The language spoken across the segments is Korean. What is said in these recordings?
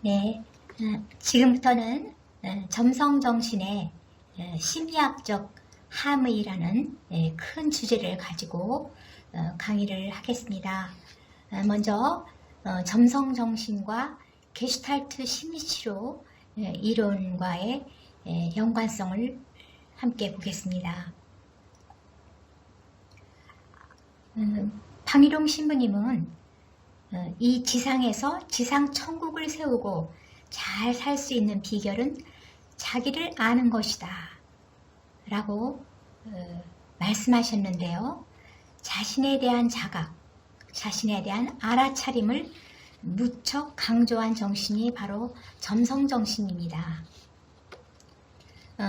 네, 지금부터는 점성정신의 심리학적 함의라는 큰 주제를 가지고 강의를 하겠습니다. 먼저 점성정신과 게슈탈트 심리치료 이론과의 연관성을 함께 보겠습니다. 방일홍 신부님은 이 지상에서 지상천국을 세우고 잘 살 수 있는 비결은 자기를 아는 것이다 라고 말씀하셨는데요. 자신에 대한 자각, 자신에 대한 알아차림을 무척 강조한 정신이 바로 점성정신입니다.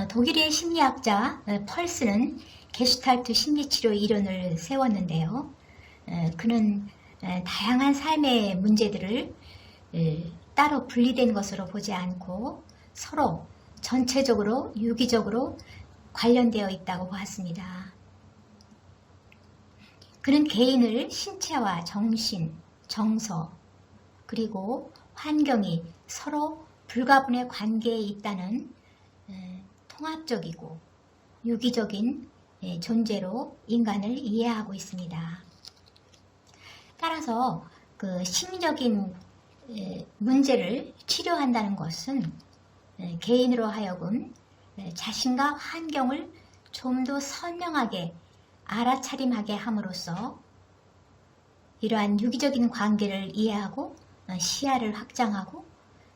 독일의 심리학자 펄스는 게슈탈트 심리치료 이론을 세웠는데요. 그는 다양한 삶의 문제들을 따로 분리된 것으로 보지 않고 서로 전체적으로 유기적으로 관련되어 있다고 보았습니다. 그는 개인을 신체와 정신, 정서, 그리고 환경이 서로 불가분의 관계에 있다는 통합적이고 유기적인 존재로 인간을 이해하고 있습니다. 따라서 그 심리적인 문제를 치료한다는 것은 개인으로 하여금 자신과 환경을 좀 더 선명하게 알아차림하게 함으로써 이러한 유기적인 관계를 이해하고 시야를 확장하고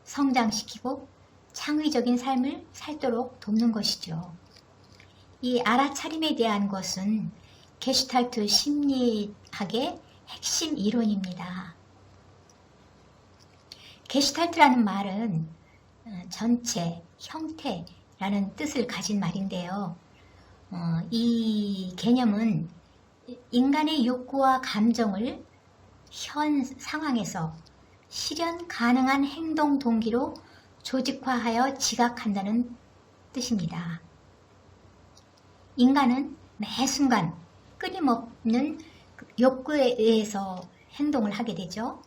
성장시키고 창의적인 삶을 살도록 돕는 것이죠. 이 알아차림에 대한 것은 게슈탈트 심리학의 핵심 이론입니다. 게슈탈트라는 말은 전체, 형태라는 뜻을 가진 말인데요. 이 개념은 인간의 욕구와 감정을 현 상황에서 실현 가능한 행동 동기로 조직화하여 지각한다는 뜻입니다. 인간은 매 순간 끊임없는 욕구에 의해서 행동을 하게 되죠.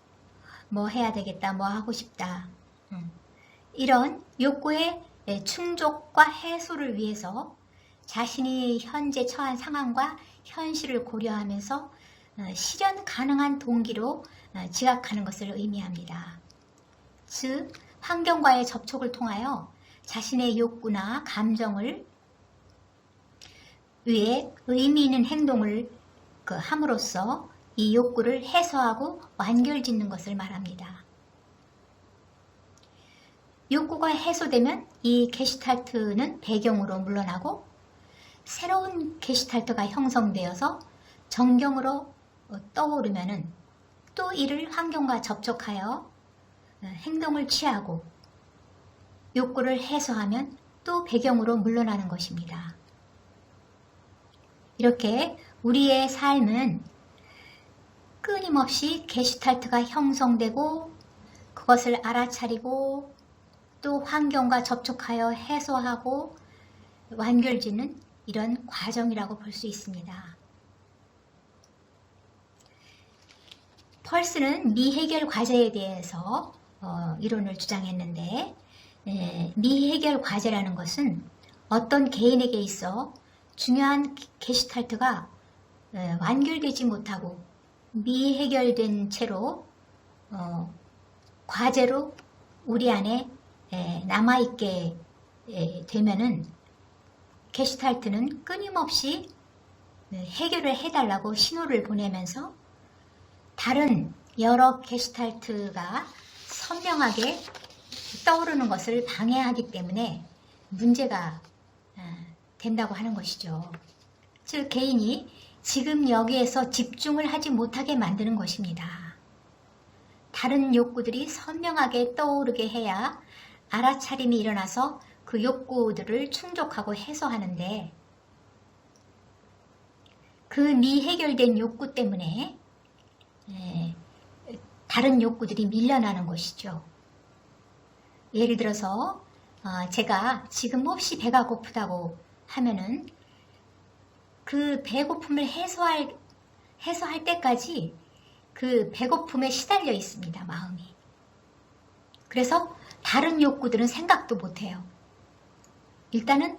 뭐 해야 되겠다, 뭐 하고 싶다. 이런 욕구의 충족과 해소를 위해서 자신이 현재 처한 상황과 현실을 고려하면서 실현 가능한 동기로 지각하는 것을 의미합니다. 즉, 환경과의 접촉을 통하여 자신의 욕구나 감정을 위해 의미 있는 행동을 함으로써 이 욕구를 해소하고 완결짓는 것을 말합니다. 욕구가 해소되면 이 게슈탈트는 배경으로 물러나고 새로운 게슈탈트가 형성되어서 정경으로 떠오르면은 또 이를 환경과 접촉하여 행동을 취하고 욕구를 해소하면 또 배경으로 물러나는 것입니다. 이렇게 우리의 삶은 끊임없이 게슈탈트가 형성되고 그것을 알아차리고 또 환경과 접촉하여 해소하고 완결짓는 이런 과정이라고 볼 수 있습니다. 펄스는 미해결 과제에 대해서 이론을 주장했는데 미해결 과제라는 것은 어떤 개인에게 있어 중요한 게슈탈트가 완결되지 못하고 미해결된 채로 과제로 우리 안에 남아있게 되면은 게슈탈트는 끊임없이 해결을 해달라고 신호를 보내면서 다른 여러 게슈탈트가 선명하게 떠오르는 것을 방해하기 때문에 문제가 된다고 하는 것이죠. 즉 개인이 지금 여기에서 집중을 하지 못하게 만드는 것입니다. 다른 욕구들이 선명하게 떠오르게 해야 알아차림이 일어나서 그 욕구들을 충족하고 해소하는데 그 미해결된 욕구 때문에 다른 욕구들이 밀려나는 것이죠. 예를 들어서 제가 지금 몹시 배가 고프다고 하면은 그 배고픔을 해소할 때까지 그 배고픔에 시달려 있습니다. 마음이. 그래서 다른 욕구들은 생각도 못해요. 일단은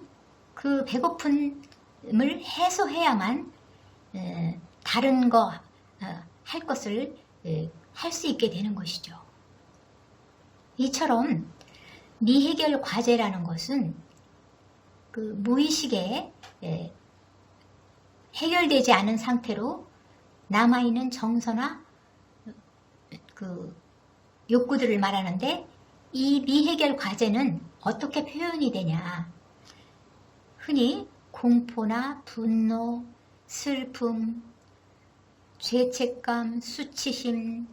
그 배고픔을 해소해야만 다른 거 할 것을 할 수 있게 되는 것이죠. 이처럼 미해결 과제라는 것은 그 무의식에 해결되지 않은 상태로 남아있는 정서나 그 욕구들을 말하는데, 이 미해결 과제는 어떻게 표현이 되냐. 흔히 공포나 분노, 슬픔, 죄책감, 수치심,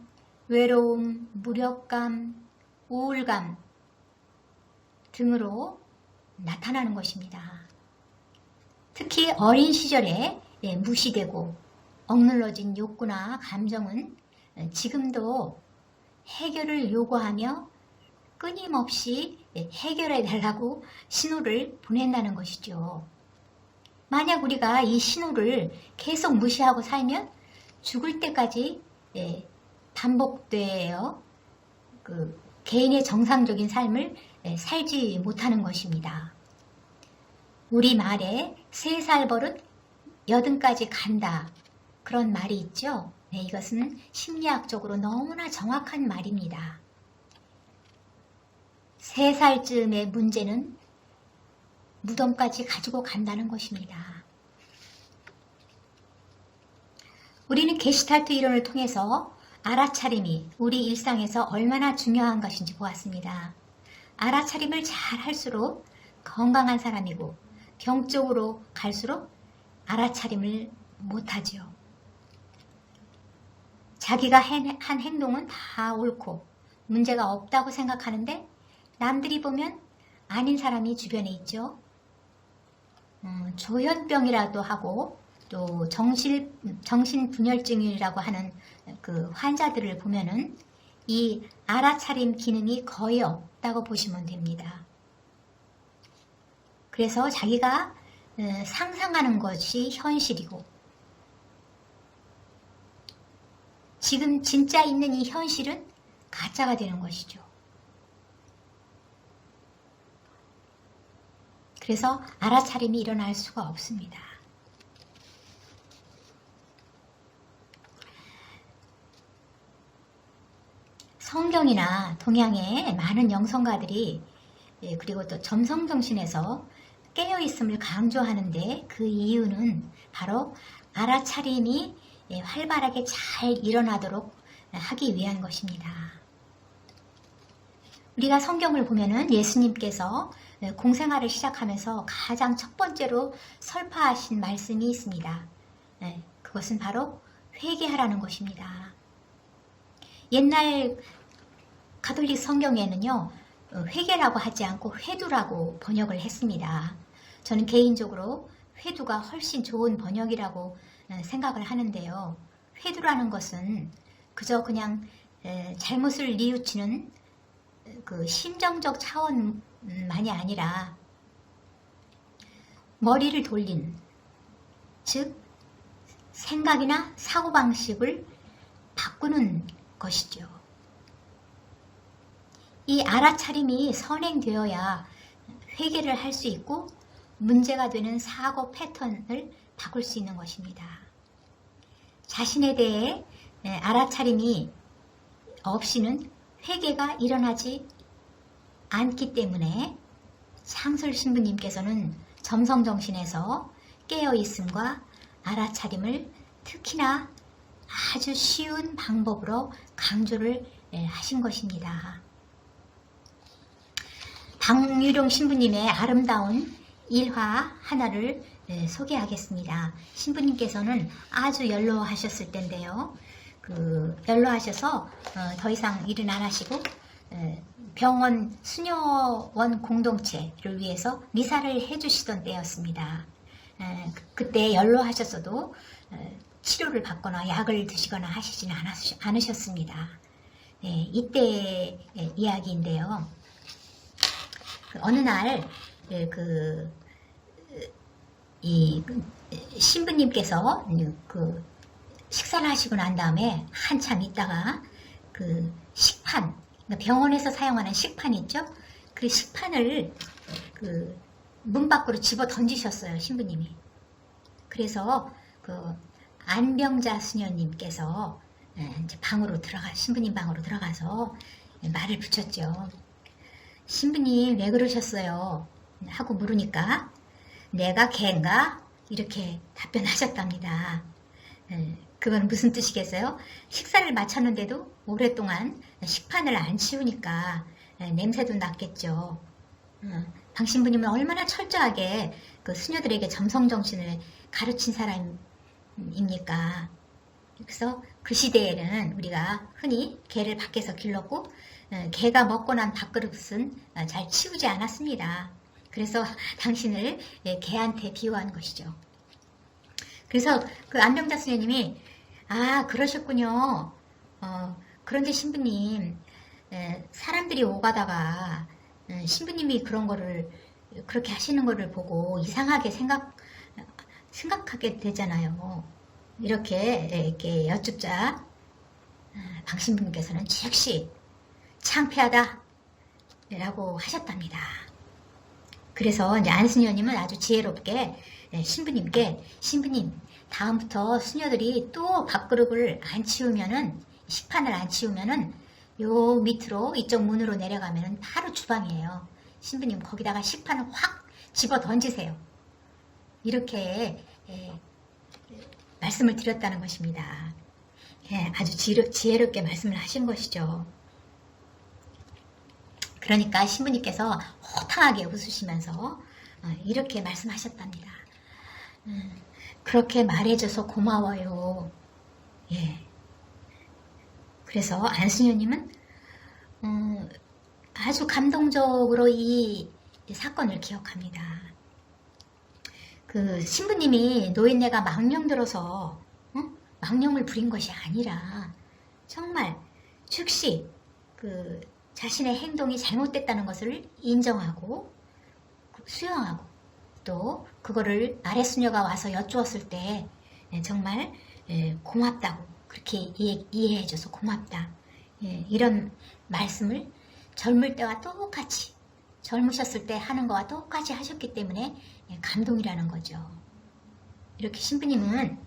외로움, 무력감, 우울감 등으로 나타나는 것입니다. 특히 어린 시절에 무시되고 억눌러진 욕구나 감정은 지금도 해결을 요구하며 끊임없이 해결해 달라고 신호를 보낸다는 것이죠. 만약 우리가 이 신호를 계속 무시하고 살면 죽을 때까지 반복되어 그 개인의 정상적인 삶을 살지 못하는 것입니다. 우리말에 3살 버릇 80까지 간다, 그런 말이 있죠. 이것은 심리학적으로 너무나 정확한 말입니다. 3살쯤의 문제는 무덤까지 가지고 간다는 것입니다. 우리는 게슈탈트 이론을 통해서 알아차림이 우리 일상에서 얼마나 중요한 것인지 보았습니다. 알아차림을 잘 할수록 건강한 사람이고, 병적으로 갈수록 알아차림을 못하지요. 자기가 한 행동은 다 옳고 문제가 없다고 생각하는데 남들이 보면 아닌 사람이 주변에 있죠. 조현병이라도 하고 또 정신분열증이라고 하는 그 환자들을 보면은 이 알아차림 기능이 거의 없다고 보시면 됩니다. 그래서 자기가 상상하는 것이 현실이고, 지금 진짜 있는 이 현실은 가짜가 되는 것이죠. 그래서 알아차림이 일어날 수가 없습니다. 성경이나 동양의 많은 영성가들이 그리고 또 점성정신에서 깨어있음을 강조하는데, 그 이유는 바로 알아차림이 활발하게 잘 일어나도록 하기 위한 것입니다. 우리가 성경을 보면은 예수님께서 공생활을 시작하면서 가장 첫 번째로 설파하신 말씀이 있습니다. 그것은 바로 회개하라는 것입니다. 옛날 가톨릭 성경에는요, 회개라고 하지 않고 회두라고 번역을 했습니다. 저는 개인적으로 회두가 훨씬 좋은 번역이라고 생각을 하는데요. 회두라는 것은 그저 그냥 잘못을 뉘우치는 그 심정적 차원만이 아니라 머리를 돌린, 즉 생각이나 사고방식을 바꾸는 것이죠. 이 알아차림이 선행되어야 회개를 할 수 있고 문제가 되는 사고 패턴을 바꿀 수 있는 것입니다. 자신에 대해 알아차림이 없이는 회개가 일어나지 않기 때문에 상설 신부님께서는 점성정신에서 깨어있음과 알아차림을 특히나 아주 쉬운 방법으로 강조를 하신 것입니다. 박유룡 신부님의 아름다운 일화 하나를 소개하겠습니다. 신부님께서는 아주 연로하셨을 때인데요. 연로하셔서 더 이상 일은 안 하시고 병원 수녀원 공동체를 위해서 미사를 해주시던 때였습니다. 그때 연로하셨어도 치료를 받거나 약을 드시거나 하시지는 않으셨습니다. 이때의 이야기인데요. 어느 날 이 신부님께서 식사를 하시고 난 다음에 한참 있다가 그 식판, 병원에서 사용하는 식판 있죠? 그 식판을 그 문 밖으로 집어 던지셨어요, 신부님이. 그래서 그 안병자 수녀님께서 이제 신부님 방으로 들어가서 말을 붙였죠. 신부님 왜 그러셨어요? 하고 물으니까 내가 개인가? 이렇게 답변하셨답니다. 그건 무슨 뜻이겠어요? 식사를 마쳤는데도 오랫동안 식판을 안 치우니까 냄새도 났겠죠. 방신부님은 얼마나 철저하게 그 수녀들에게 점성정신을 가르친 사람입니까? 그래서 그 시대에는 우리가 흔히 개를 밖에서 길렀고 개가 먹고 난 밥그릇은 잘 치우지 않았습니다. 그래서 당신을 개한테 비유한 것이죠. 그래서 그 안병자 수녀님이 그러셨군요. 그런데 신부님 사람들이 오가다가 신부님이 그런 거를 그렇게 하시는 거를 보고 이상하게 생각하게 되잖아요. 이렇게 여쭙자 방신부님께서는 즉시 창피하다 라고 하셨답니다. 그래서 이제 안수녀님은 아주 지혜롭게 신부님 다음부터 수녀들이 또 밥그릇을 안 치우면은 식판을 안 치우면은 요 밑으로 이쪽 문으로 내려가면은 바로 주방이에요. 신부님 거기다가 식판을 확 집어 던지세요. 이렇게 말씀을 드렸다는 것입니다. 아주 지혜롭게 말씀을 하신 것이죠. 그러니까 신부님께서 호탕하게 웃으시면서 이렇게 말씀하셨답니다. 그렇게 말해줘서 고마워요. 그래서 안수녀님은 아주 감동적으로 이 사건을 기억합니다. 그 신부님이 노인네가 망령 들어서 망령을 부린 것이 아니라 정말 즉시 그 자신의 행동이 잘못됐다는 것을 인정하고 수용하고 또 그거를 아랫수녀가 와서 여쭈었을 때 정말 고맙다고 그렇게 이해해줘서 고맙다 이런 말씀을 젊을 때와 똑같이 젊으셨을 때 하는 거와 똑같이 하셨기 때문에 감동이라는 거죠. 이렇게 신부님은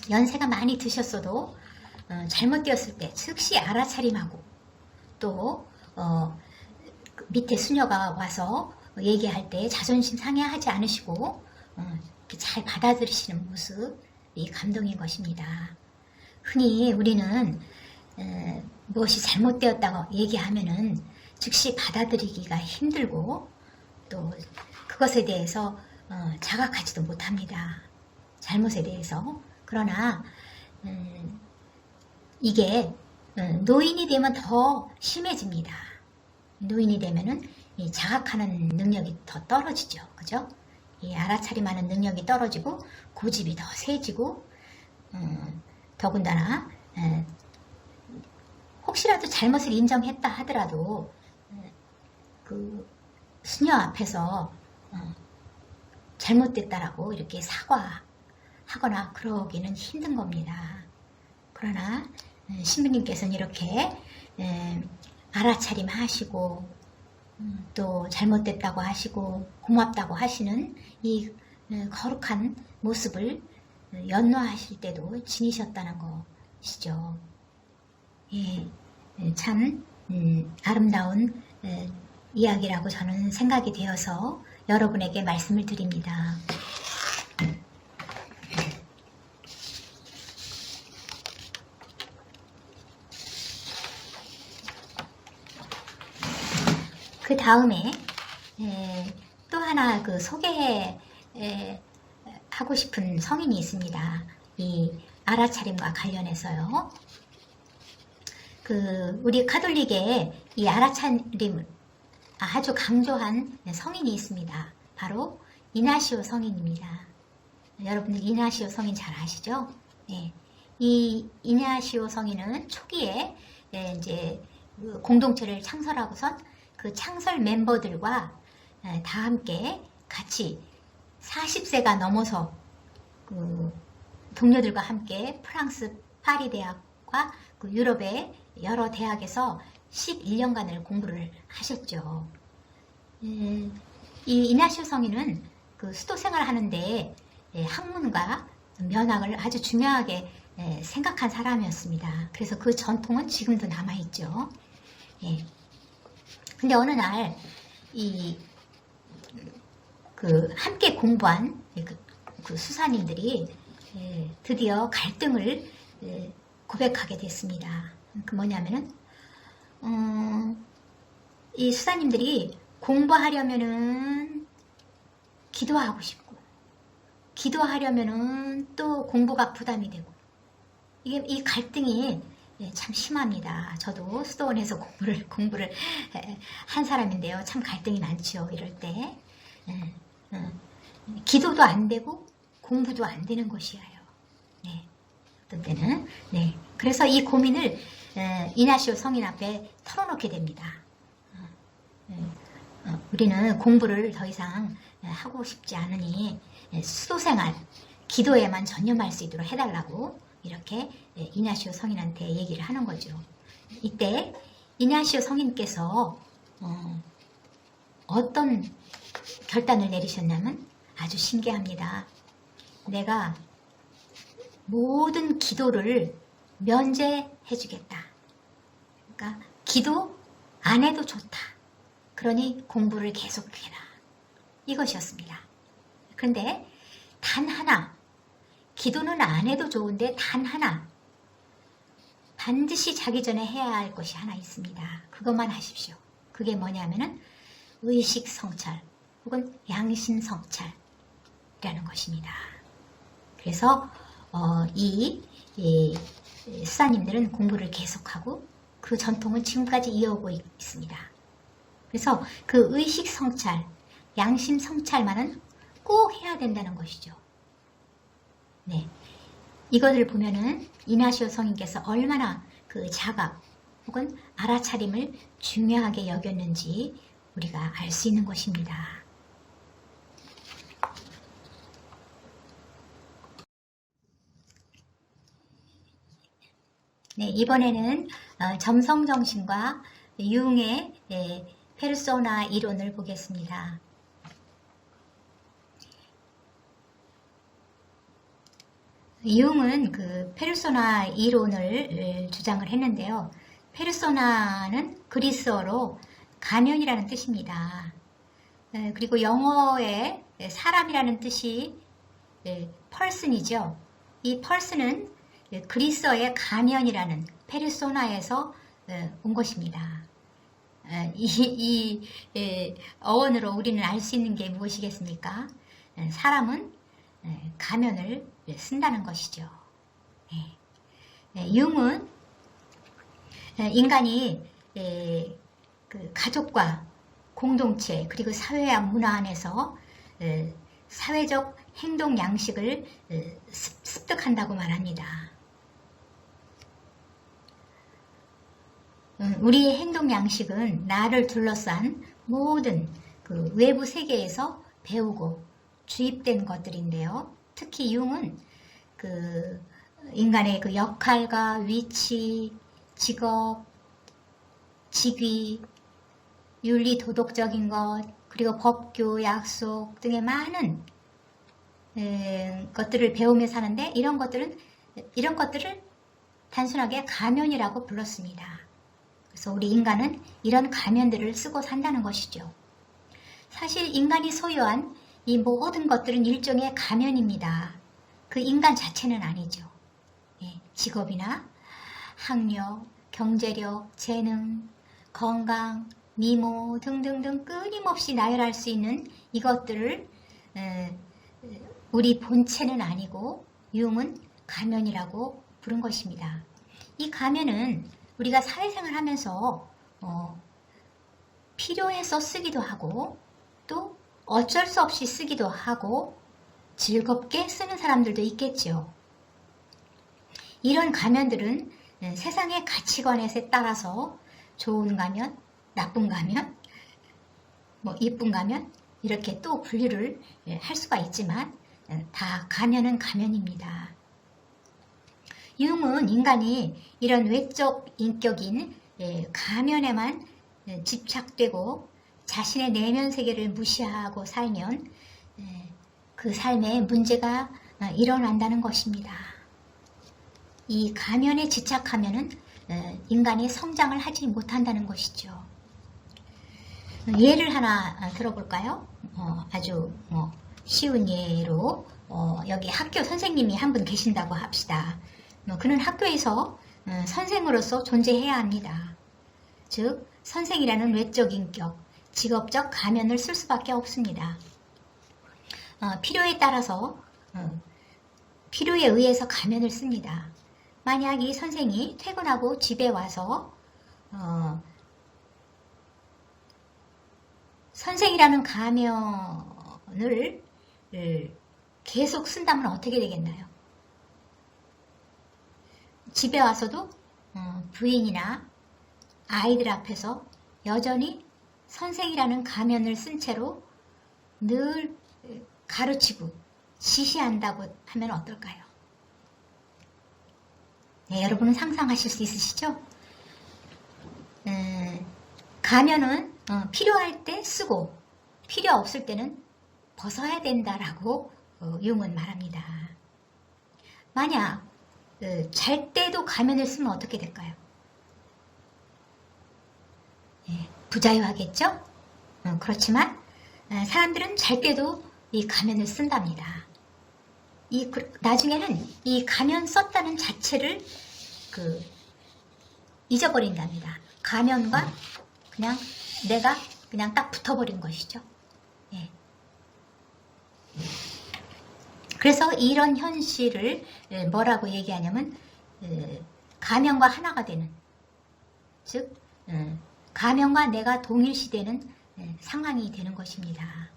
연세가 많이 드셨어도 잘못되었을 때 즉시 알아차림하고 또 밑에 수녀가 와서 얘기할 때 자존심 상해하지 않으시고 잘 받아들이시는 모습이 감동인 것입니다. 흔히 우리는 무엇이 잘못되었다고 얘기하면은 즉시 받아들이기가 힘들고 또 그것에 대해서 자각하지도 못합니다. 잘못에 대해서. 그러나 이게 노인이 되면 더 심해집니다. 노인이 되면은 이 자각하는 능력이 더 떨어지죠. 그죠? 이 알아차림하는 능력이 떨어지고 고집이 더 세지고 더군다나 혹시라도 잘못을 인정했다 하더라도 그 수녀 앞에서 잘못됐다라고 이렇게 사과하거나 그러기는 힘든 겁니다. 그러나 신부님께서는 이렇게 알아차림하시고 또 잘못됐다고 하시고 고맙다고 하시는 이 거룩한 모습을 연노하실 때도 지니셨다는 것이죠. 참 아름다운 이야기라고 저는 생각이 되어서 여러분에게 말씀을 드립니다. 그 다음에 또 하나 그 소개하고 싶은 성인이 있습니다. 이 알아차림과 관련해서요. 그 우리 가톨릭에 이 알아차림을 아주 강조한 성인이 있습니다. 바로 이나시오 성인입니다. 여러분들 이나시오 성인 잘 아시죠? 이 이나시오 성인은 초기에 이제 공동체를 창설하고선 그 창설 멤버들과 다 함께 같이 40세가 넘어서 그 동료들과 함께 프랑스 파리 대학과 그 유럽의 여러 대학에서 11년간을 공부를 하셨죠. 이 이나시오 성인은 그 수도 생활을 하는데 학문과 면학을 아주 중요하게 생각한 사람이었습니다. 그래서 그 전통은 지금도 남아있죠. 예. 근데 어느 날 함께 공부한 그 수사님들이 드디어 갈등을 고백하게 됐습니다. 그 뭐냐면은 이 수사님들이 공부하려면은 기도하고 싶고, 기도하려면은 또 공부가 부담이 되고, 이 갈등이 참 심합니다. 저도 수도원에서 공부를 한 사람인데요. 참 갈등이 많죠. 이럴 때 기도도 안 되고 공부도 안 되는 것이에요. 네. 어떤 때는 그래서 이 고민을 이나시오 성인 앞에 털어놓게 됩니다. 우리는 공부를 더 이상 하고 싶지 않으니 수도생활, 기도에만 전념할 수 있도록 해달라고 이렇게 이나시오 성인한테 얘기를 하는 거죠. 이때 이나시오 성인께서 어떤 결단을 내리셨냐면 아주 신기합니다. 내가 모든 기도를 면제해 주겠다. 그러니까 기도 안 해도 좋다. 그러니 공부를 계속해라. 이것이었습니다. 그런데 단 하나, 기도는 안 해도 좋은데 단 하나, 반드시 자기 전에 해야 할 것이 하나 있습니다. 그것만 하십시오. 그게 뭐냐면은 의식 성찰 혹은 양심 성찰이라는 것입니다. 그래서 이 수사님들은 공부를 계속하고 그 전통은 지금까지 이어오고 있습니다. 그래서 그 의식 성찰, 양심 성찰만은 꼭 해야 된다는 것이죠. 네, 이것을 보면은 이나시오 성인께서 얼마나 그 자각 혹은 알아차림을 중요하게 여겼는지 우리가 알 수 있는 것입니다. 네, 이번에는 점성정신과 융의 페르소나 이론을 보겠습니다. 융은 그 페르소나 이론을 주장을 했는데요. 페르소나는 그리스어로 가면이라는 뜻입니다. 그리고 영어의 사람이라는 뜻이 펄슨이죠. 이 펄슨은 그리스어의 가면이라는 페르소나에서 온 것입니다. 이 어원으로 우리는 알 수 있는 게 무엇이겠습니까? 사람은 가면을 쓴다는 것이죠. 융은 인간이 그 가족과 공동체 그리고 사회와 문화 안에서 사회적 행동 양식을 습득한다고 말합니다. 우리의 행동 양식은 나를 둘러싼 모든 그 외부 세계에서 배우고 주입된 것들인데요. 특히 융은 그 인간의 그 역할과 위치, 직업, 직위, 윤리 도덕적인 것, 그리고 법규, 약속 등의 많은 것들을 배우며 사는데 이런 것들을 단순하게 가면이라고 불렀습니다. 그래서 우리 인간은 이런 가면들을 쓰고 산다는 것이죠. 사실 인간이 소유한 이 모든 것들은 일종의 가면입니다. 그 인간 자체는 아니죠. 직업이나 학력, 경제력, 재능, 건강, 미모 등등등 끊임없이 나열할 수 있는 이것들을 우리 본체는 아니고 융은 가면이라고 부른 것입니다. 이 가면은 우리가 사회생활 하면서 필요해서 쓰기도 하고 또 어쩔 수 없이 쓰기도 하고 즐겁게 쓰는 사람들도 있겠죠. 이런 가면들은 세상의 가치관에 따라서 좋은 가면, 나쁜 가면, 이쁜 가면 이렇게 또 분류를 할 수가 있지만 다 가면은 가면입니다. 융은 인간이 이런 외적 인격인 가면에만 집착되고 자신의 내면 세계를 무시하고 살면 그 삶에 문제가 일어난다는 것입니다. 이 가면에 집착하면 인간이 성장을 하지 못한다는 것이죠. 예를 하나 들어볼까요? 아주 쉬운 예로 여기 학교 선생님이 한 분 계신다고 합시다. 그는 학교에서 선생으로서 존재해야 합니다. 즉 선생이라는 외적 인격, 직업적 가면을 쓸 수밖에 없습니다. 필요에 따라서 필요에 의해서 가면을 씁니다. 만약 이 선생이 퇴근하고 집에 와서 선생이라는 가면을 계속 쓴다면 어떻게 되겠나요? 집에 와서도 부인이나 아이들 앞에서 여전히 선생이라는 가면을 쓴 채로 늘 가르치고 지시한다고 하면 어떨까요? 네, 여러분은 상상하실 수 있으시죠? 가면은 필요할 때 쓰고 필요 없을 때는 벗어야 된다라고 융은 말합니다. 만약 잘 때도 가면을 쓰면 어떻게 될까요? 부자유하겠죠? 그렇지만 사람들은 잘 때도 이 가면을 쓴답니다. 나중에는 이 가면 썼다는 자체를 잊어버린답니다. 가면과 그냥 내가 그냥 딱 붙어버린 것이죠. 예. 그래서 이런 현실을 뭐라고 얘기하냐면 가면과 하나가 되는, 즉 가면과 내가 동일시되는 상황이 되는 것입니다.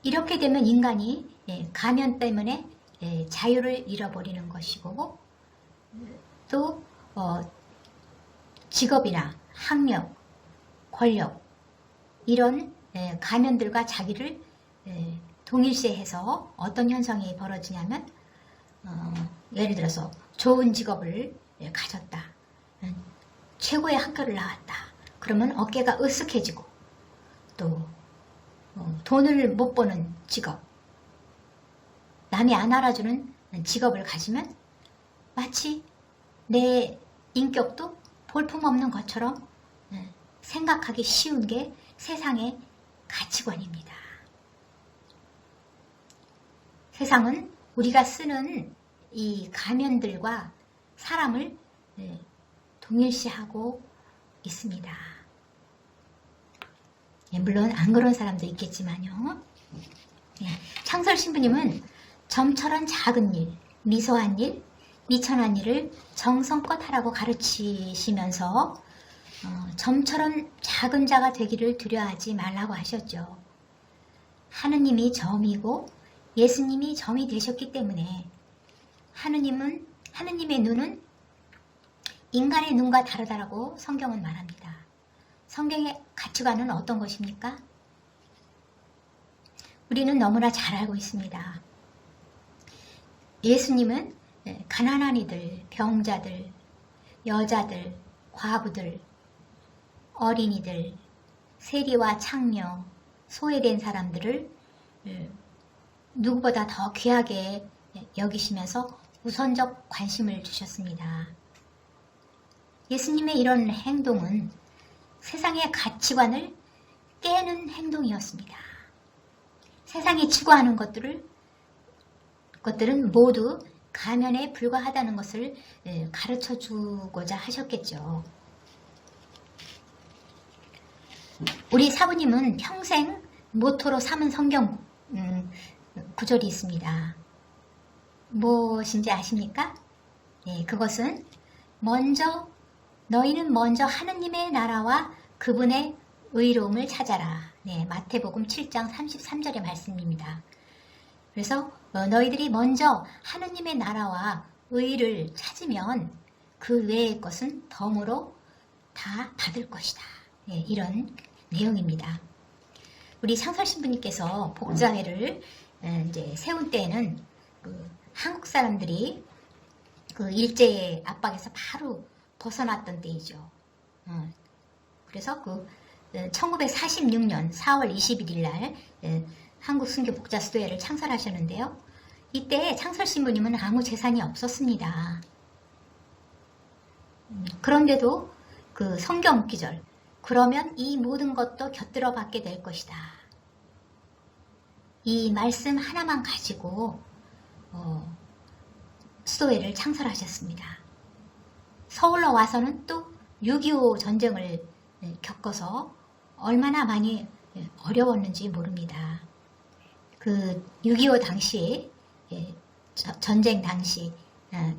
이렇게 되면 인간이 가면 때문에 자유를 잃어버리는 것이고, 또 직업이나 학력, 권력 이런 가면들과 자기를 동일시해서 어떤 현상이 벌어지냐면 예를 들어서 좋은 직업을 가졌다, 최고의 학교를 나왔다, 그러면 어깨가 으쓱해지고, 또 돈을 못 버는 직업, 남이 안 알아주는 직업을 가지면 마치 내 인격도 볼품없는 것처럼 생각하기 쉬운 게 세상의 가치관입니다. 세상은 우리가 쓰는 이 가면들과 사람을 동일시하고 있습니다. 물론 안 그런 사람도 있겠지만요. 창설 신부님은 점처럼 작은 일, 미소한 일, 미천한 일을 정성껏 하라고 가르치시면서 점처럼 작은 자가 되기를 두려워하지 말라고 하셨죠. 하느님이 점이고 예수님이 점이 되셨기 때문에 하느님의 눈은 인간의 눈과 다르다라고 성경은 말합니다. 성경의 가치관은 어떤 것입니까? 우리는 너무나 잘 알고 있습니다. 예수님은 가난한 이들, 병자들, 여자들, 과부들, 어린이들, 세리와 창녀, 소외된 사람들을 누구보다 더 귀하게 여기시면서 우선적 관심을 주셨습니다. 예수님의 이런 행동은 세상의 가치관을 깨는 행동이었습니다. 세상이 추구하는 것들은 모두 가면에 불과하다는 것을 가르쳐 주고자 하셨겠죠. 우리 사부님은 평생 모토로 삼은 성경 구절이 있습니다. 무엇인지 아십니까? 그것은 너희는 먼저 하느님의 나라와 그분의 의로움을 찾아라. 마태복음 7장 33절의 말씀입니다. 그래서 너희들이 먼저 하느님의 나라와 의를 찾으면 그 외의 것은 덤으로 다 받을 것이다. 이런 내용입니다. 우리 상설신부님께서 복자회를 이제 세운 때에는 한국 사람들이 일제의 압박에서 바로 벗어났던 때이죠. 그래서 1946년 4월 21일 날 한국순교복자수도회를 창설하셨는데요. 이때 창설신부님은 아무 재산이 없었습니다. 그런데도 그 성경 구절, 그러면 이 모든 것도 곁들여 받게 될 것이다. 이 말씀 하나만 가지고 수도회를 창설하셨습니다. 서울로 와서는 또 6.25 전쟁을 겪어서 얼마나 많이 어려웠는지 모릅니다. 그 6.25 당시 전쟁 당시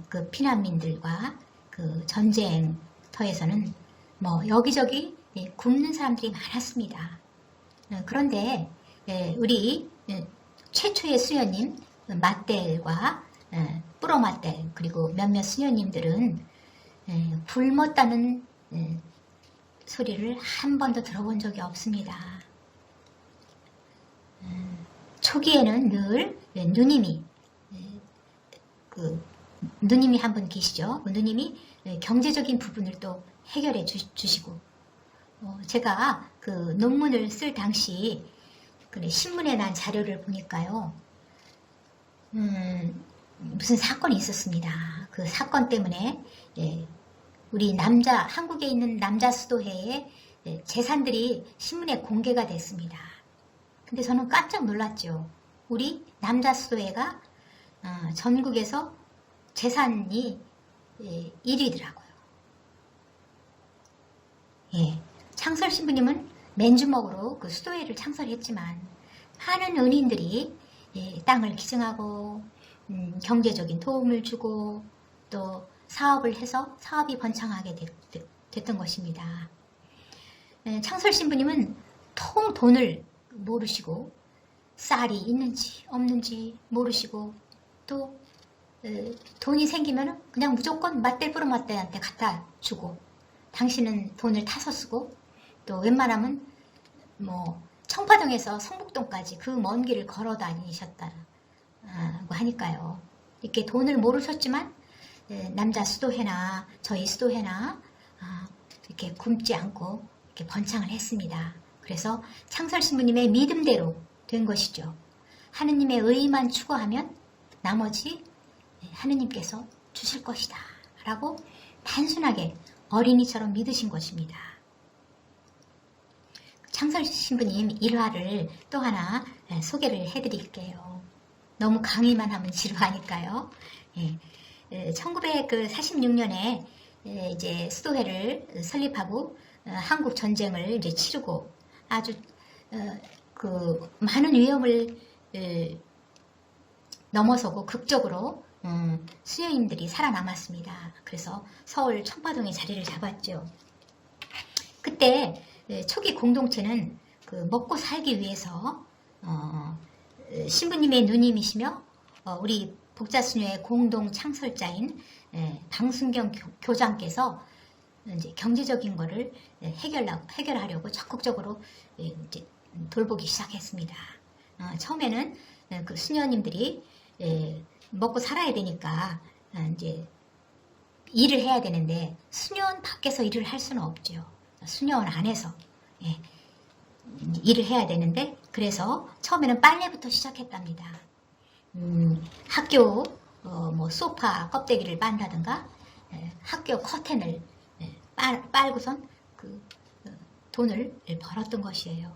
그 피난민들과 그 전쟁터에서는 뭐 여기저기 굶는 사람들이 많았습니다. 그런데 우리 최초의 수녀님 맏델과 뿌로맏델 그리고 몇몇 수녀님들은 굶었다는 소리를 한 번도 들어본 적이 없습니다. 초기에는 늘 누님이 누님이 한 분 계시죠. 누님이 경제적인 부분을 또 해결해 주시고 제가 그 논문을 쓸 당시 신문에 난 자료를 보니까요. 무슨 사건이 있었습니다. 그 사건 때문에 우리 한국에 있는 남자 수도회의 재산들이 신문에 공개가 됐습니다. 근데 저는 깜짝 놀랐죠. 우리 남자 수도회가 전국에서 재산이 1위더라고요. 창설 신부님은 맨주먹으로 그 수도회를 창설했지만 많은 은인들이 땅을 기증하고 경제적인 도움을 주고 또 사업을 해서 사업이 번창하게 됐던 것입니다. 창설 신부님은 통 돈을 모르시고 쌀이 있는지 없는지 모르시고 또 돈이 생기면 그냥 무조건 맏델 뿌로맏델한테 갖다 주고 당신은 돈을 타서 쓰고 또 웬만하면 뭐 청파동에서 성북동까지 그 먼 길을 걸어 다니셨다고 하니까요. 이렇게 돈을 모르셨지만 남자 수도회나 저희 수도회나 이렇게 굶지 않고 이렇게 번창을 했습니다. 그래서 창설 신부님의 믿음대로 된 것이죠. 하느님의 의만 추구하면 나머지 하느님께서 주실 것이다 라고 단순하게 어린이처럼 믿으신 것입니다. 창설 신부님 일화를 또 하나 소개를 해드릴게요. 너무 강의만 하면 지루하니까요. 1946년에 이제 수도회를 설립하고 한국 전쟁을 이제 치르고 아주 그 많은 위험을 넘어서고 극적으로 수녀님들이 살아남았습니다. 그래서 서울 청파동에 자리를 잡았죠. 그때 초기 공동체는 그 먹고 살기 위해서 신부님의 누님이시며 우리 복자수녀의 공동 창설자인 방순경 교장께서 이제 경제적인 거를 해결하려고 적극적으로 이제 돌보기 시작했습니다. 처음에는 그 수녀님들이 먹고 살아야 되니까 이제 일을 해야 되는데 수녀원 밖에서 일을 할 수는 없죠. 수녀원 안에서 일을 해야 되는데 그래서 처음에는 빨래부터 시작했답니다. 학교 뭐 소파 껍데기를 빤다든가 학교 커튼을 빨고선 그 돈을 벌었던 것이에요.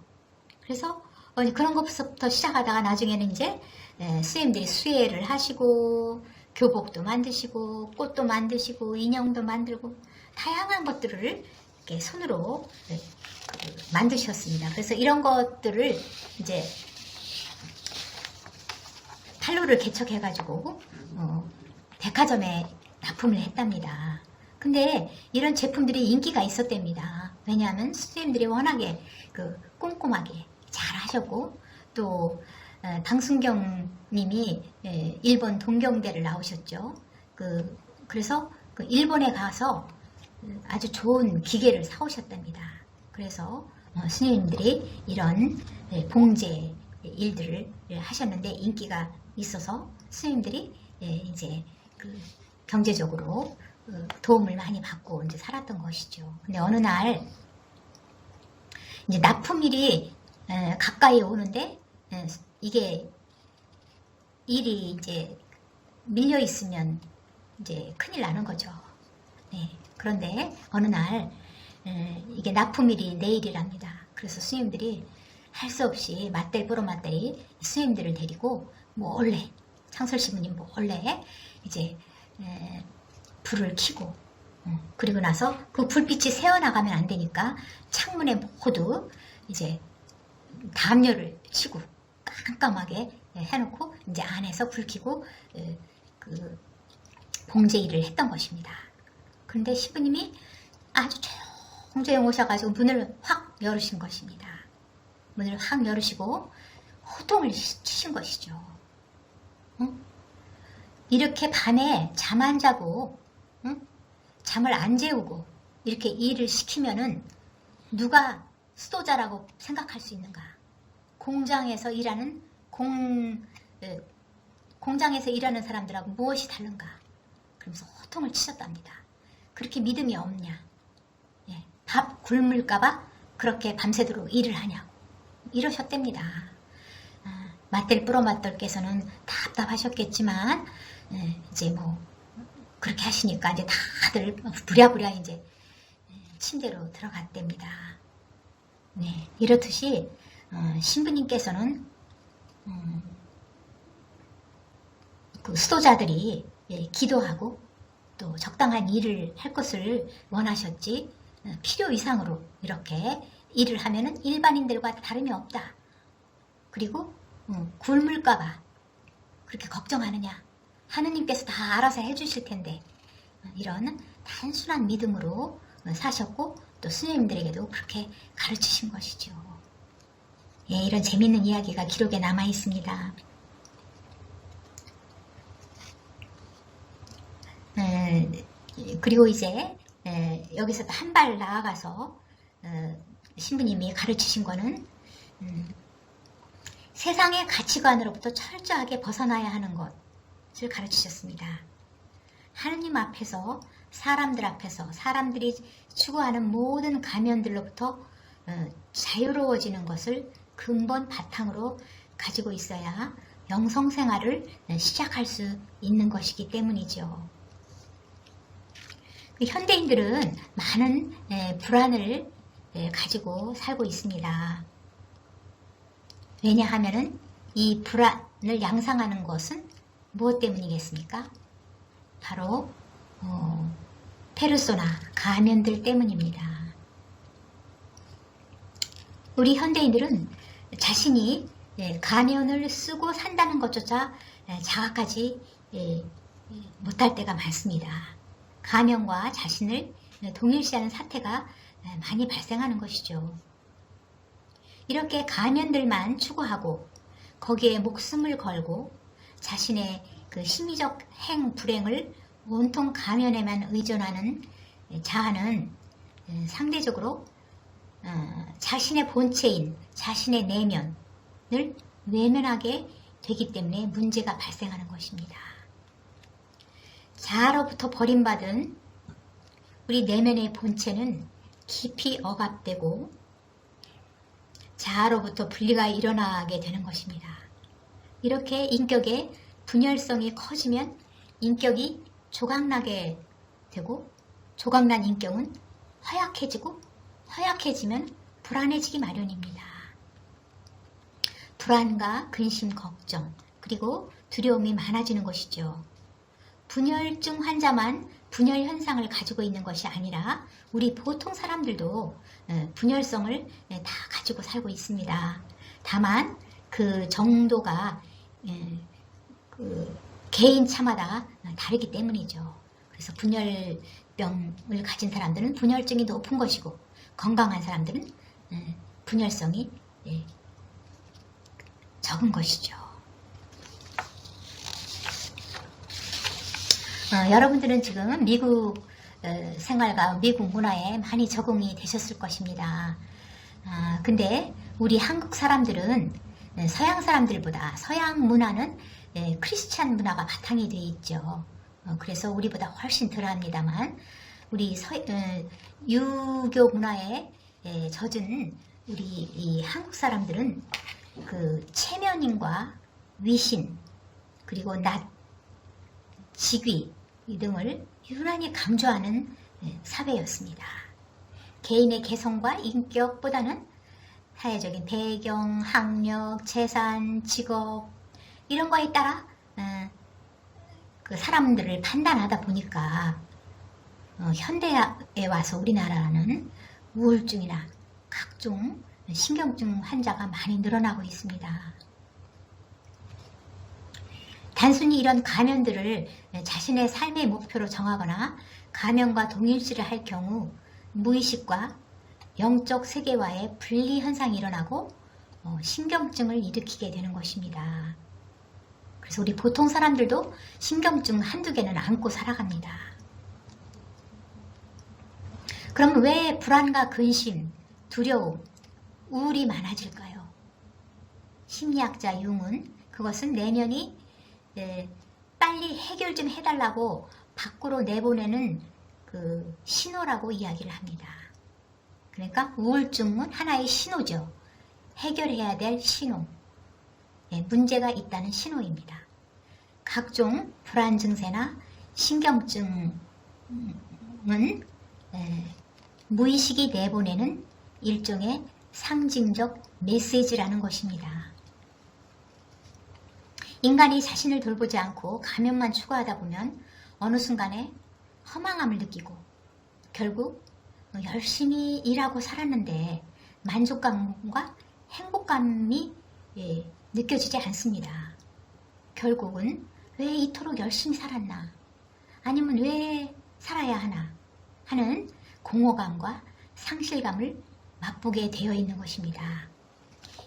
그래서 그런 것부터 시작하다가 나중에는 이제 스님들이 수혜를 하시고 교복도 만드시고 꽃도 만드시고 인형도 만들고 다양한 것들을 이렇게 손으로 만드셨습니다. 그래서 이런 것들을 이제 판로를 개척해가지고 백화점에 납품을 했답니다. 근데 이런 제품들이 인기가 있었답니다. 왜냐하면 스님들이 워낙에 꼼꼼하게 잘 하셨고 또 방순경 님이 일본 동경대를 나오셨죠. 그래서 일본에 가서 아주 좋은 기계를 사오셨답니다. 그래서 스님들이 이런 봉제 일들을 하셨는데 인기가 있어서 스님들이 이제 경제적으로 도움을 많이 받고 이제 살았던 것이죠. 근데 어느 날 이제 납품일이 가까이 오는데 이게 일이 이제 밀려 있으면 이제 큰일 나는 거죠. 네. 그런데 어느 날 이게 납품일이 내일이랍니다. 그래서 스님들이 할 수 없이 맞댈 보로맞대이 스님들을 데리고 몰래 창설시부님 몰래 이제 불을 켜고 그리고 나서 그 불빛이 새어나가면 안 되니까 창문에 모두 이제 담요를 치고 깜깜하게 해놓고 이제 안에서 불 켜고 그 봉제일을 했던 것입니다. 그런데 시부님이 아주 조용조용 오셔가지고 문을 확 열으신 것입니다. 문을 확 열으시고 호통을 치신 것이죠. 이렇게 밤에 잠 안 자고 잠을 안 재우고 이렇게 일을 시키면은 누가 수도자라고 생각할 수 있는가? 공장에서 일하는 공장에서 일하는 사람들하고 무엇이 다른가? 그러면서 호통을 치셨답니다. 그렇게 믿음이 없냐? 예, 밥 굶을까봐 그렇게 밤새도록 일을 하냐고 이러셨답니다. 맞댈 뿌러맞들께서는 답답하셨겠지만 이제 뭐 그렇게 하시니까 이제 다들 부랴부랴 이제 침대로 들어갔답니다. 네, 이렇듯이 신부님께서는 그 수도자들이 기도하고 또 적당한 일을 할 것을 원하셨지 필요 이상으로 이렇게 일을 하면은 일반인들과 다름이 없다. 그리고 굶을까봐 그렇게 걱정하느냐. 하느님께서 다 알아서 해주실 텐데 이런 단순한 믿음으로 사셨고 또 스님들에게도 그렇게 가르치신 것이죠. 예, 이런 재밌는 이야기가 기록에 남아 있습니다. 그리고 이제 여기서 한 발 나아가서 신부님이 가르치신 거는 세상의 가치관으로부터 철저하게 벗어나야 하는 것을 가르치셨습니다. 하느님 앞에서 사람들 앞에서 사람들이 추구하는 모든 가면들로부터 자유로워지는 것을 근본 바탕으로 가지고 있어야 영성생활을 시작할 수 있는 것이기 때문이죠. 현대인들은 많은 불안을 가지고 살고 있습니다. 왜냐하면 이 불안을 양상하는 것은 무엇 때문이겠습니까? 바로 페르소나, 가면들 때문입니다. 우리 현대인들은 자신이 가면을 쓰고 산다는 것조차 자각하지 못할 때가 많습니다. 가면과 자신을 동일시하는 사태가 많이 발생하는 것이죠. 이렇게 가면들만 추구하고 거기에 목숨을 걸고 자신의 그 심리적 불행을 온통 가면에만 의존하는 자아는 상대적으로 자신의 본체인 자신의 내면을 외면하게 되기 때문에 문제가 발생하는 것입니다. 자아로부터 버림받은 우리 내면의 본체는 깊이 억압되고 자아로부터 분리가 일어나게 되는 것입니다. 이렇게 인격의 분열성이 커지면 인격이 조각나게 되고 조각난 인격은 허약해지고 허약해지면 불안해지기 마련입니다. 불안과 근심, 걱정, 그리고 두려움이 많아지는 것이죠. 분열증 환자만 분열 현상을 가지고 있는 것이 아니라 우리 보통 사람들도 분열성을 다 가지고 살고 있습니다. 다만 그 정도가 그 개인차마다 다르기 때문이죠. 그래서 분열병을 가진 사람들은 분열증이 높은 것이고 건강한 사람들은 분열성이 적은 것이죠. 여러분들은 지금 미국 생활과 미국 문화에 많이 적응이 되셨을 것입니다. 근데 우리 한국 사람들은 서양 사람들보다 서양 문화는 크리스찬 문화가 바탕이 되어 있죠. 그래서 우리보다 훨씬 덜합니다만 우리 유교 문화에 젖은 우리 이 한국 사람들은 그 체면인과 위신, 그리고 낯, 직위 등을 유난히 강조하는 사회였습니다. 개인의 개성과 인격보다는 사회적인 배경, 학력, 재산, 직업 이런 거에 따라 그 사람들을 판단하다 보니까 현대에 와서 우리나라는 우울증이나 각종 신경증 환자가 많이 늘어나고 있습니다. 단순히 이런 가면들을 자신의 삶의 목표로 정하거나 가면과 동일시를 할 경우 무의식과 영적 세계와의 분리 현상이 일어나고 신경증을 일으키게 되는 것입니다. 그래서 우리 보통 사람들도 신경증 한두 개는 안고 살아갑니다. 그럼 왜 불안과 근심, 두려움, 우울이 많아질까요? 심리학자 융은 그것은 내면이 빨리 해결 좀 해달라고 밖으로 내보내는 그 신호라고 이야기를 합니다. 그러니까 우울증은 하나의 신호죠. 해결해야 될 신호. 문제가 있다는 신호입니다. 각종 불안 증세나 신경증은 무의식이 내보내는 일종의 상징적 메시지라는 것입니다. 인간이 자신을 돌보지 않고 가면만 추구하다 보면 어느 순간에 허망함을 느끼고 결국 열심히 일하고 살았는데 만족감과 행복감이 느껴지지 않습니다. 결국은 왜 이토록 열심히 살았나? 아니면 왜 살아야 하나? 하는 공허감과 상실감을 맛보게 되어 있는 것입니다.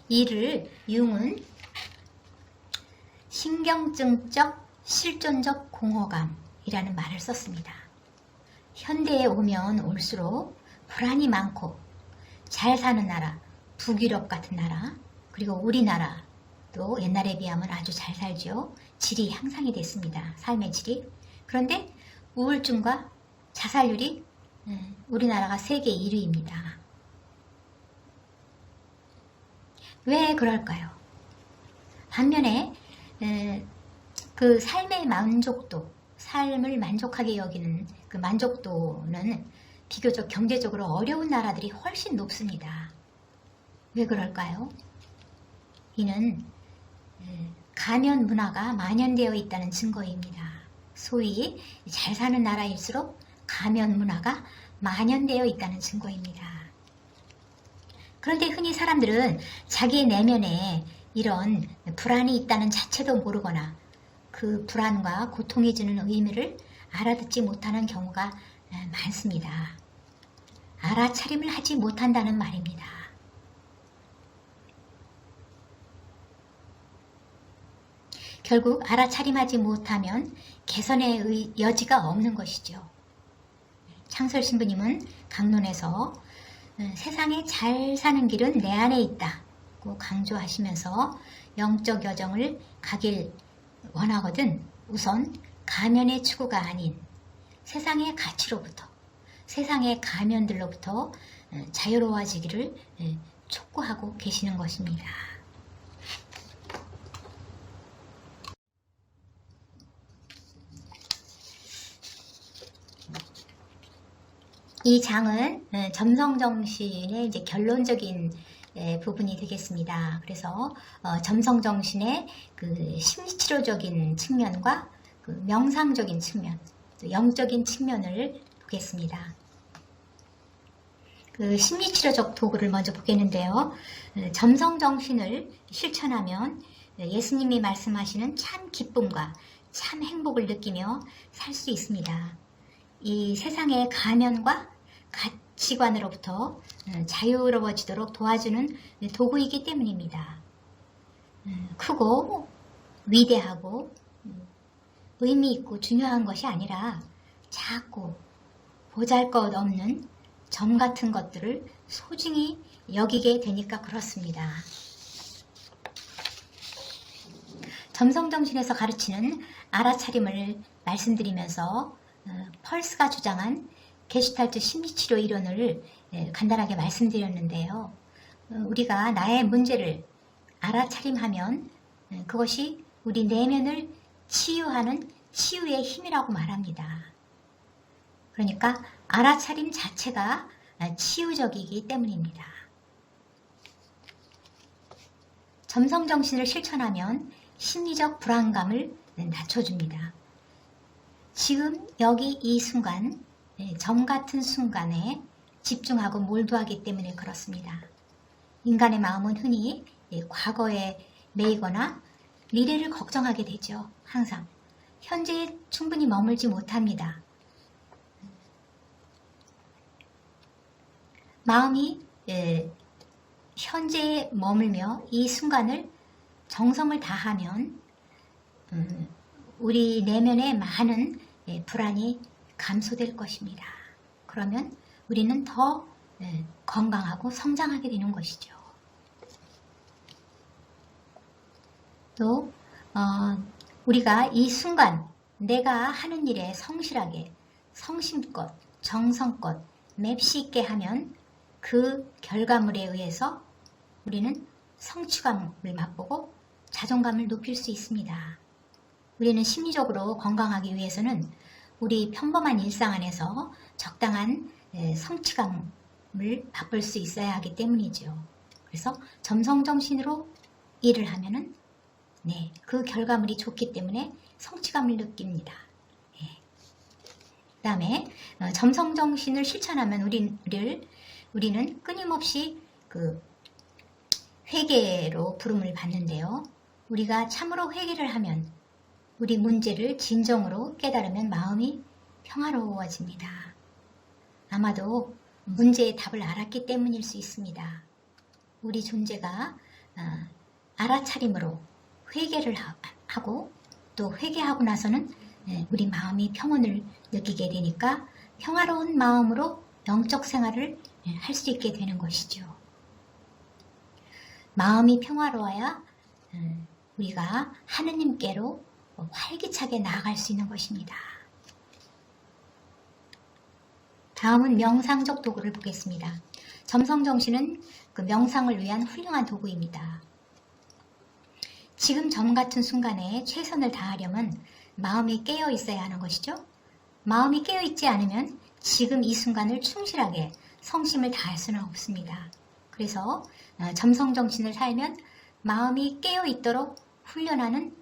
이를 융은 신경증적 실존적 공허감이라는 말을 썼습니다. 현대에 오면 올수록 불안이 많고 잘 사는 나라, 북유럽 같은 나라, 그리고 우리나라도 옛날에 비하면 아주 잘 살죠. 질이 향상이 됐습니다. 삶의 질이. 그런데 우울증과 자살률이 우리나라가 세계 1위입니다. 왜 그럴까요? 반면에 그 삶의 만족도, 삶을 만족하게 여기는 그 만족도는 비교적 경제적으로 어려운 나라들이 훨씬 높습니다. 왜 그럴까요? 이는 가면 문화가 만연되어 있다는 증거입니다. 소위 잘 사는 나라일수록 가면 문화가 만연되어 있다는 증거입니다. 그런데 흔히 사람들은 자기 내면에 이런 불안이 있다는 자체도 모르거나 그 불안과 고통이 주는 의미를 알아듣지 못하는 경우가 많습니다. 알아차림을 하지 못한다는 말입니다. 결국 알아차림하지 못하면 개선의 여지가 없는 것이죠. 창설 신부님은 강론에서 세상에 잘 사는 길은 내 안에 있다고 강조하시면서 영적 여정을 가길 원하거든 우선 가면의 추구가 아닌 세상의 가치로부터 세상의 가면들로부터 자유로워지기를 촉구하고 계시는 것입니다. 이 장은 점성정신의 이제 결론적인 부분이 되겠습니다. 그래서 점성정신의 그 심리치료적인 측면과 그 명상적인 측면, 영적인 측면을 보겠습니다. 그 심리치료적 도구를 먼저 보겠는데요. 점성정신을 실천하면 예수님이 말씀하시는 참 기쁨과 참 행복을 느끼며 살 수 있습니다. 이 세상의 가면과 가치관으로부터 자유로워지도록 도와주는 도구이기 때문입니다. 크고 위대하고 의미 있고 중요한 것이 아니라 작고 보잘것없는 점 같은 것들을 소중히 여기게 되니까 그렇습니다. 점성정신에서 가르치는 알아차림을 말씀드리면서 펄스가 주장한 게슈탈트 심리치료 이론을 간단하게 말씀드렸는데요. 우리가 나의 문제를 알아차림하면 그것이 우리 내면을 치유하는 치유의 힘이라고 말합니다. 그러니까 알아차림 자체가 치유적이기 때문입니다. 점성정신을 실천하면 심리적 불안감을 낮춰줍니다. 지금 여기 이 순간, 점 같은 순간에 집중하고 몰두하기 때문에 그렇습니다. 인간의 마음은 흔히 과거에 매이거나 미래를 걱정하게 되죠. 항상. 현재에 충분히 머물지 못합니다. 마음이 현재에 머물며 이 순간을 정성을 다하면 우리 내면의 많은 불안이 감소될 것입니다. 그러면 우리는 더 건강하고 성장하게 되는 것이죠. 또 우리가 이 순간 내가 하는 일에 성실하게 성심껏 정성껏 맵시 있게 하면 그 결과물에 의해서 우리는 성취감을 맛보고 자존감을 높일 수 있습니다. 우리는 심리적으로 건강하기 위해서는 우리 평범한 일상 안에서 적당한 성취감을 맛볼 수 있어야 하기 때문이죠. 그래서 점성정신으로 일을 하면은 그 결과물이 좋기 때문에 성취감을 느낍니다. 그 다음에 점성정신을 실천하면 우리는 끊임없이 그 회개로 부름을 받는데요. 우리가 참으로 회개를 하면 우리 문제를 진정으로 깨달으면 마음이 평화로워집니다. 아마도 문제의 답을 알았기 때문일 수 있습니다. 우리 존재가 알아차림으로 회개를 하고 또 회개하고 나서는 우리 마음이 평온을 느끼게 되니까 평화로운 마음으로 영적 생활을 할 수 있게 되는 것이죠. 마음이 평화로워야 우리가 하느님께로 활기차게 나아갈 수 있는 것입니다. 다음은 명상적 도구를 보겠습니다. 점성정신은 그 명상을 위한 훌륭한 도구입니다. 지금 점 같은 순간에 최선을 다하려면 마음이 깨어 있어야 하는 것이죠. 마음이 깨어 있지 않으면 지금 이 순간을 충실하게 성심을 다할 수는 없습니다. 그래서 점성정신을 살면 마음이 깨어 있도록 훈련하는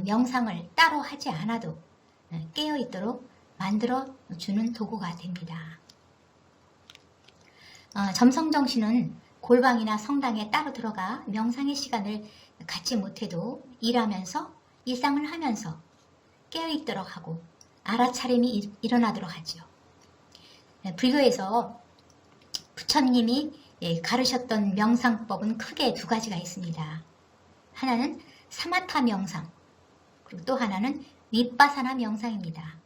명상을 따로 하지 않아도 깨어 있도록 만들어주는 도구가 됩니다. 점성정신은 골방이나 성당에 따로 들어가 명상의 시간을 갖지 못해도 일하면서 일상을 하면서 깨어있도록 하고 알아차림이 일어나도록 하죠. 불교에서 부처님이 가르쳤던 명상법은 크게 두 가지가 있습니다. 하나는 사마타 명상, 그리고 또 하나는 윗바사나 명상입니다.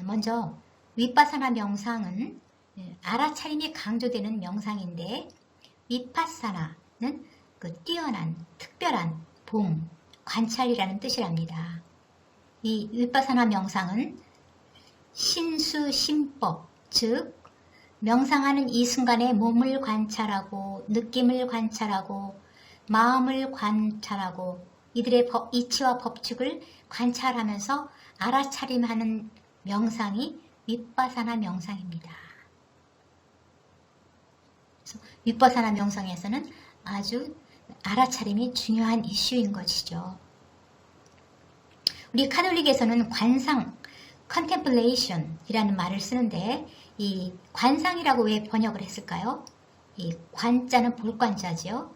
먼저 윗바사나 명상은 알아차림이 강조되는 명상인데 윗바사나는 그 뛰어난 특별한 봄, 관찰이라는 뜻이랍니다. 이 윗바사나 명상은 신수심법, 즉 명상하는 이 순간에 몸을 관찰하고 느낌을 관찰하고 마음을 관찰하고 이들의 이치와 법칙을 관찰하면서 알아차림하는 명상이 윗바사나 명상입니다. 그래서 윗바사나 명상에서는 아주 알아차림이 중요한 이슈인 것이죠. 우리 카톨릭에서는 관상, contemplation이라는 말을 쓰는데 이 관상이라고 왜 번역을 했을까요? 이 관자는 볼관자지요.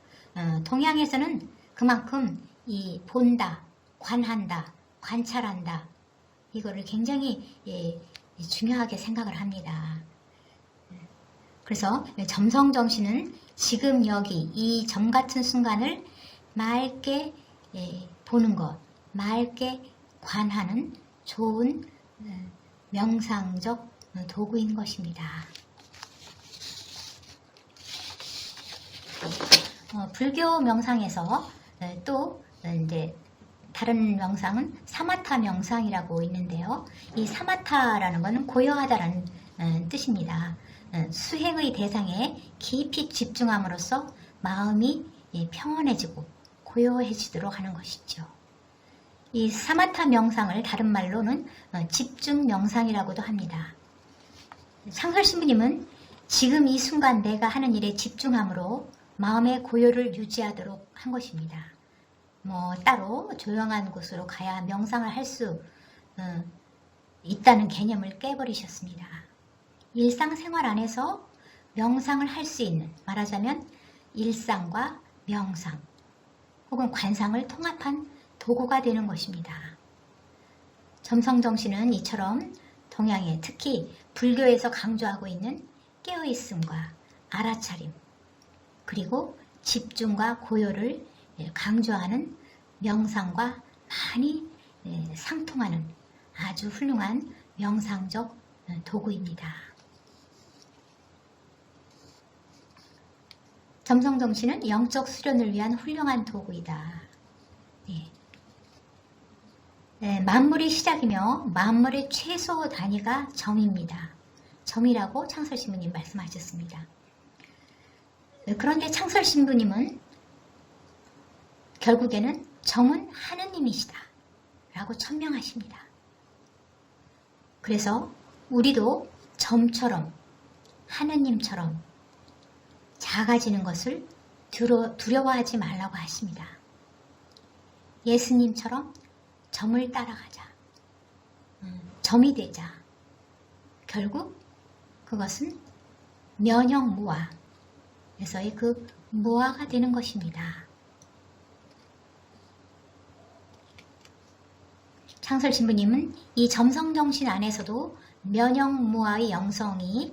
동양에서는 그만큼 이 본다, 관한다, 관찰한다 이거를 굉장히 중요하게 생각을 합니다. 그래서 점성정신은 지금 여기 이 점 같은 순간을 맑게 보는 것, 맑게 관하는 좋은 명상적 도구인 것입니다. 불교 명상에서 또 이제 다른 명상은 사마타 명상이라고 있는데요. 이 사마타라는 것은 고요하다라는 뜻입니다. 수행의 대상에 깊이 집중함으로써 마음이 평온해지고 고요해지도록 하는 것이죠. 이 사마타 명상을 다른 말로는 집중 명상이라고도 합니다. 창설신부님은 지금 이 순간 내가 하는 일에 집중함으로 마음의 고요를 유지하도록 한 것입니다. 따로 조용한 곳으로 가야 명상을 할 수 있다는 개념을 깨버리셨습니다. 일상생활 안에서 명상을 할 수 있는, 말하자면 일상과 명상 혹은 관상을 통합한 도구가 되는 것입니다. 점성정신은 이처럼 동양에, 특히 불교에서 강조하고 있는 깨어있음과 알아차림, 그리고 집중과 고요를 강조하는 명상과 많이 상통하는 아주 훌륭한 명상적 도구입니다. 점성정신은 영적 수련을 위한 훌륭한 도구이다. 만물이 시작이며 만물의 최소 단위가 점입니다. 점이라고 창설신부님 말씀하셨습니다. 그런데 창설신부님은 결국에는 점은 하느님이시다 라고 천명하십니다. 그래서 우리도 점처럼 하느님처럼 작아지는 것을 두려워하지 말라고 하십니다. 예수님처럼 점을 따라가자. 점이 되자. 결국 그것은 면역무아에서의 그 무아가 되는 것입니다. 창설신부님은 이 점성정신 안에서도 면역무아의 영성이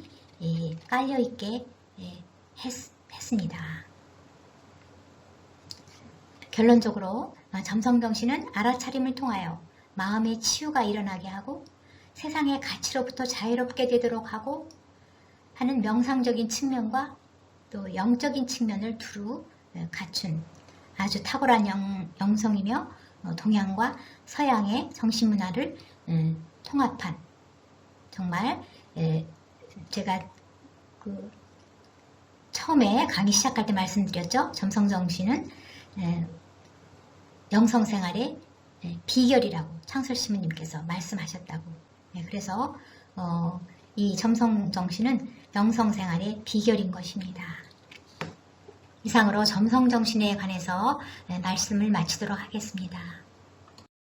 깔려있게 했습니다. 결론적으로 점성정신은 알아차림을 통하여 마음의 치유가 일어나게 하고 세상의 가치로부터 자유롭게 되도록 하고 하는 명상적인 측면과 또 영적인 측면을 두루 갖춘 아주 탁월한 영성이며 동양과 서양의 정신문화를 통합한, 정말 제가 처음에 강의 시작할 때 말씀드렸죠. 점성정신은 영성생활의 비결이라고 창설신부님께서 말씀하셨다고. 그래서 이 점성정신은 영성생활의 비결인 것입니다. 이상으로 점성정신에 관해서 말씀을 마치도록 하겠습니다.